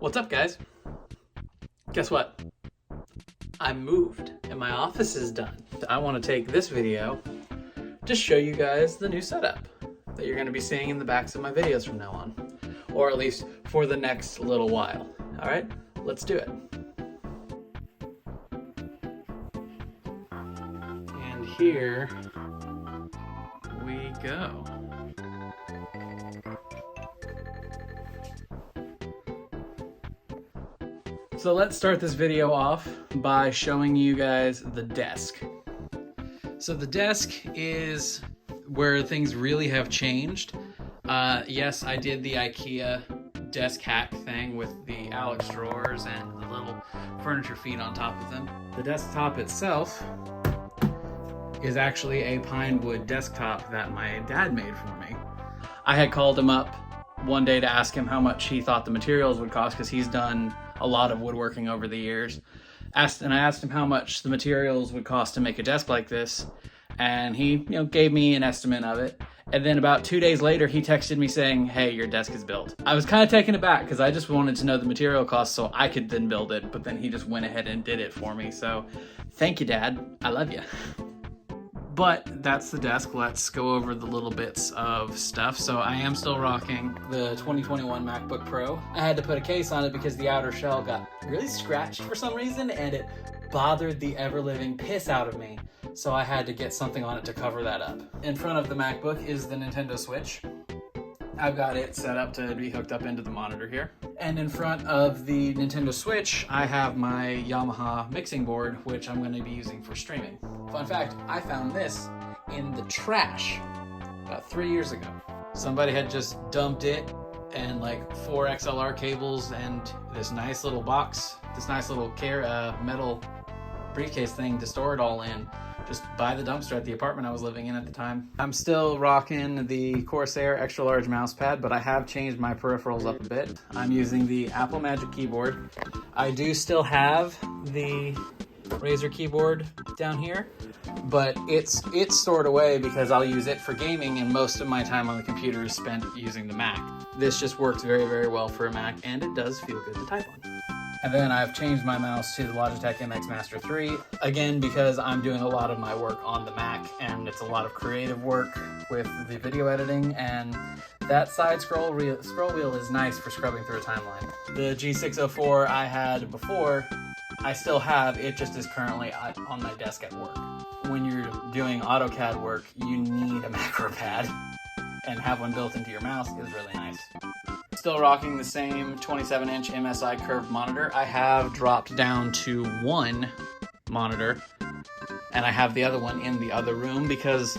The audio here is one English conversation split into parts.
What's up, guys? Guess what? I moved and my office is done. I want to take this video to show you guys the new setup that you're going to be seeing in the backs of my videos from now on, or at least for the next little while. All right, let's do it. And here we go. So let's start this video off by showing you guys the desk. So the desk is where things really have changed. Yes, I did the IKEA desk hack thing with the Alex drawers and the little furniture feet on top of them. The desktop itself is actually a pine wood desktop that my dad made for me. I had called him up one day to ask him how much he thought the materials would cost, because he's done a lot of woodworking over the years. I asked him how much the materials would cost to make a desk like this, and he gave me an estimate of it. And then about 2 days later, he texted me saying, "Hey, your desk is built." I was kind of taken aback because I just wanted to know the material cost so I could then build it, but then he just went ahead and did it for me. So thank you, Dad. I love you. But that's the desk. Let's go over the little bits of stuff. So I am still rocking the 2021 MacBook Pro. I had to put a case on it because the outer shell got really scratched for some reason, and it bothered the ever-living piss out of me. So I had to get something on it to cover that up. In front of the MacBook is the Nintendo Switch. I've got it set up to be hooked up into the monitor here. And in front of the Nintendo Switch, I have my Yamaha mixing board, which I'm going to be using for streaming. Fun fact, I found this in the trash about 3 years ago. Somebody had just dumped it and like 4 XLR cables and this nice little box, this nice little metal briefcase thing to store it all in, just by the dumpster at the apartment I was living in at the time. I'm still rocking the Corsair extra large mouse pad, but I have changed my peripherals up a bit. I'm using the Apple Magic keyboard. I do still have the Razer keyboard down here, but it's stored away because I'll use it for gaming, and most of my time on the computer is spent using the Mac. This just works very, very well for a Mac, and it does feel good to type on. And then I've changed my mouse to the Logitech MX Master 3, again because I'm doing a lot of my work on the Mac, and it's a lot of creative work with the video editing, and that side scroll wheel is nice for scrubbing through a timeline. The G604 I had before, I still have, it just is currently on my desk at work. When you're doing AutoCAD work, you need a macro pad, and have one built into your mouse is really nice. Still rocking the same 27-inch MSI curved monitor. I have dropped down to one monitor, and I have the other one in the other room because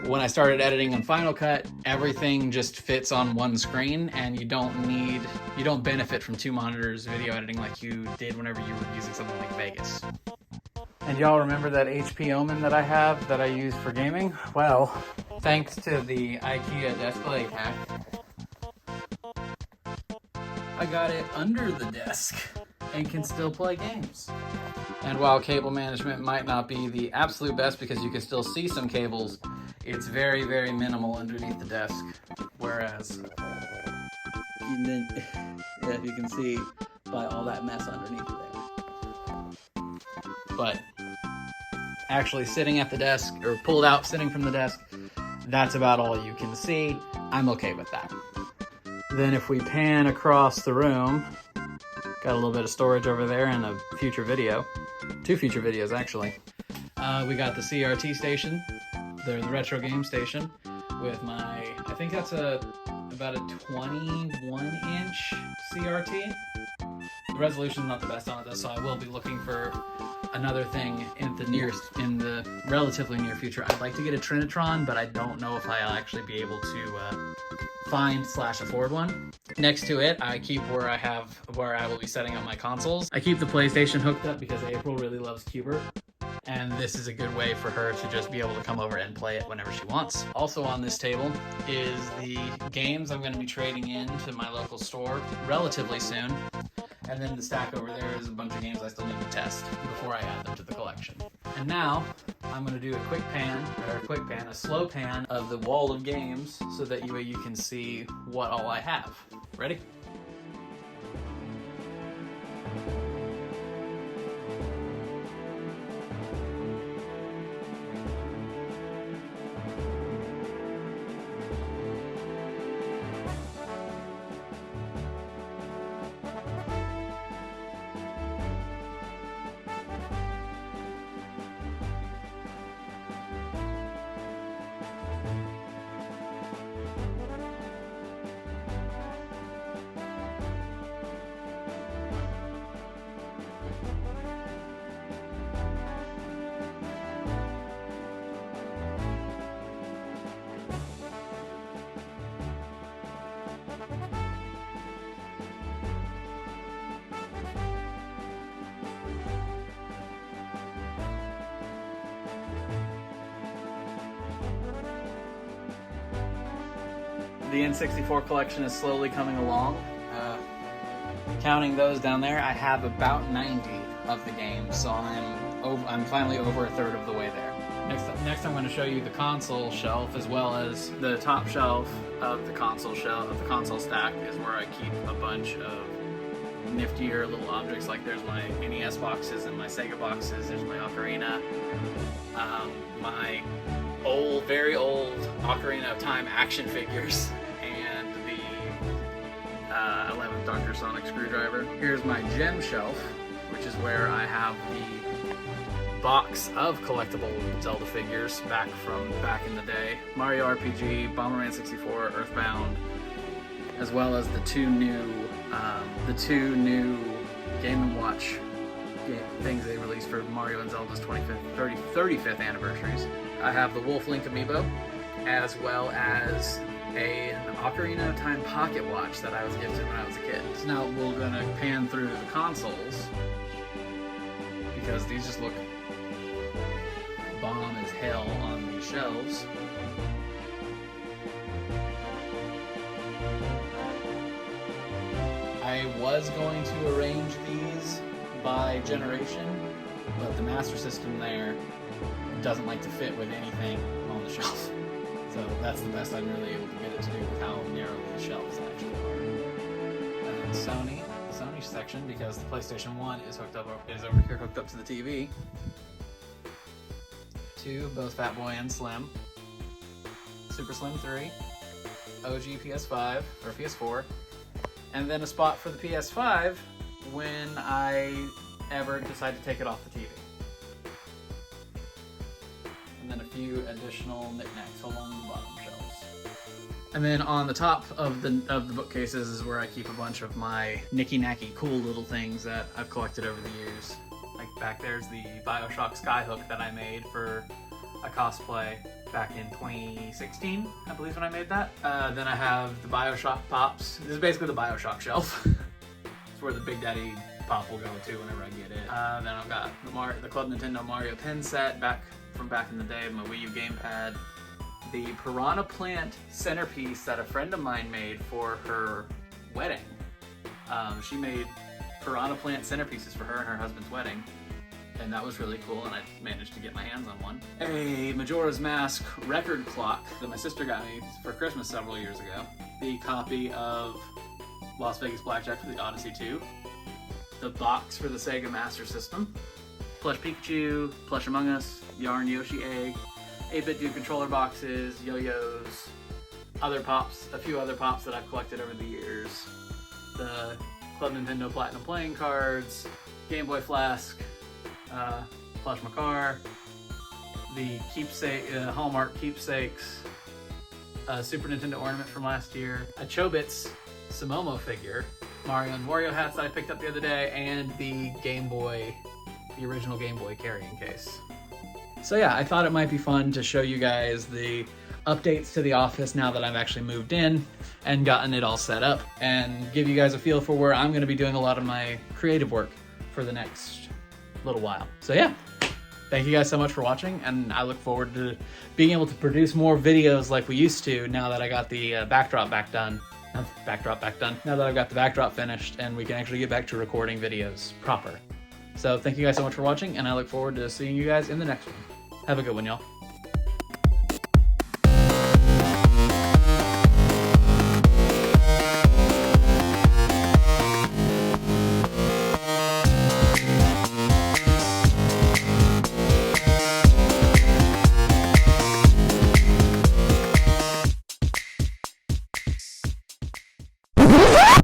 when I started editing on Final Cut, everything just fits on one screen, and you don't benefit from 2 monitors video editing like you did whenever you were using something like Vegas. And y'all remember that HP Omen that I have that I use for gaming? Well, thanks to the IKEA display hack, I got it under the desk and can still play games. And while cable management might not be the absolute best because you can still see some cables, it's very, very minimal underneath the desk. Whereas, you can see by all that mess underneath there. But actually sitting at the desk, or pulled out sitting from the desk, that's about all you can see. I'm okay with that. Then if we pan across the room, got a little bit of storage over there and a future video. 2 future videos, actually. We got the CRT station, the retro game station, with my, I think that's about a 21-inch CRT. The resolution's not the best on it though, so I will be looking for another thing in the relatively near future. I'd like to get a Trinitron, but I don't know if I'll actually be able to find/afford one. Next to it, I keep where I will be setting up my consoles. I keep the PlayStation hooked up because April really loves Qbert, and this is a good way for her to just be able to come over and play it whenever she wants. Also on this table is the games I'm going to be trading in to my local store relatively soon. And then the stack over there is a bunch of games I still need to test before I add them to the collection. And now, I'm going to do a slow pan of the wall of games so that you can see what all I have. Ready? the N64 collection is slowly coming along. Counting those down there, I have about 90 of the games, so I'm finally over a third of the way there. Next I'm going to show you the console shelf, as well as the top shelf of the console stack is where I keep a bunch of niftier little objects. Like there's my NES boxes and my Sega boxes. There's my Ocarina, my very old Ocarina of Time action figures, and the 11th Dr. Sonic screwdriver. Here's my gem shelf, which is where I have the box of collectible Zelda figures back in the day. Mario RPG, Bomberman 64, Earthbound, as well as the two new Game & Watch things they released for Mario and Zelda's 35th anniversaries. I have the Wolf Link amiibo, as well as an Ocarina of Time pocket watch that I was gifted when I was a kid. So now we're gonna pan through the consoles, because these just look bomb as hell on the shelves. I was going to arrange these by generation, but the Master System there doesn't like to fit with anything on the shelf. So that's the best I'm really able to get it to do with how narrow the shelves actually are. And then Sony section, because the PlayStation 1 is over here hooked up to the TV. Two, both Fat Boy and Slim. Super Slim 3, OG PS5 or PS4, and then a spot for the PS5 when I ever decide to take it off the TV. And then a few additional knickknacks along the bottom shelves. And then on the top of the bookcases is where I keep a bunch of my nicky-nacky cool little things that I've collected over the years. Like back there's the BioShock Skyhook that I made for a cosplay back in 2016, I believe, when I made that. Then I have the BioShock Pops. This is basically the BioShock shelf. It's where the Big Daddy Pop will go to whenever I get it. Then I've got the Club Nintendo Mario pin set from back in the day, my Wii U gamepad. The Piranha Plant centerpiece that a friend of mine made for her wedding. She made Piranha Plant centerpieces for her and her husband's wedding, and that was really cool, and I managed to get my hands on one. A Majora's Mask record clock that my sister got me for Christmas several years ago. The copy of Las Vegas Blackjack for the Odyssey 2. The box for the Sega Master System. Plush Pikachu, Plush Among Us, Yarn Yoshi Egg, 8-bit Dude controller boxes, yo-yos, other pops, a few other pops that I've collected over the years. The Club Nintendo Platinum playing cards, Game Boy Flask, Plush Makar, the Hallmark keepsakes, a Super Nintendo ornament from last year, a Chobits Samomo figure, Mario and Wario hats that I picked up the other day, and the original Game Boy carrying case. So yeah, I thought it might be fun to show you guys the updates to the office now that I've actually moved in and gotten it all set up, and give you guys a feel for where I'm going to be doing a lot of my creative work for the next little while. So yeah, thank you guys so much for watching, and I look forward to being able to produce more videos like we used to now that I got the backdrop back done. Now that I've got the backdrop finished and we can actually get back to recording videos proper. So thank you guys so much for watching, and I look forward to seeing you guys in the next one. Have a good one, y'all.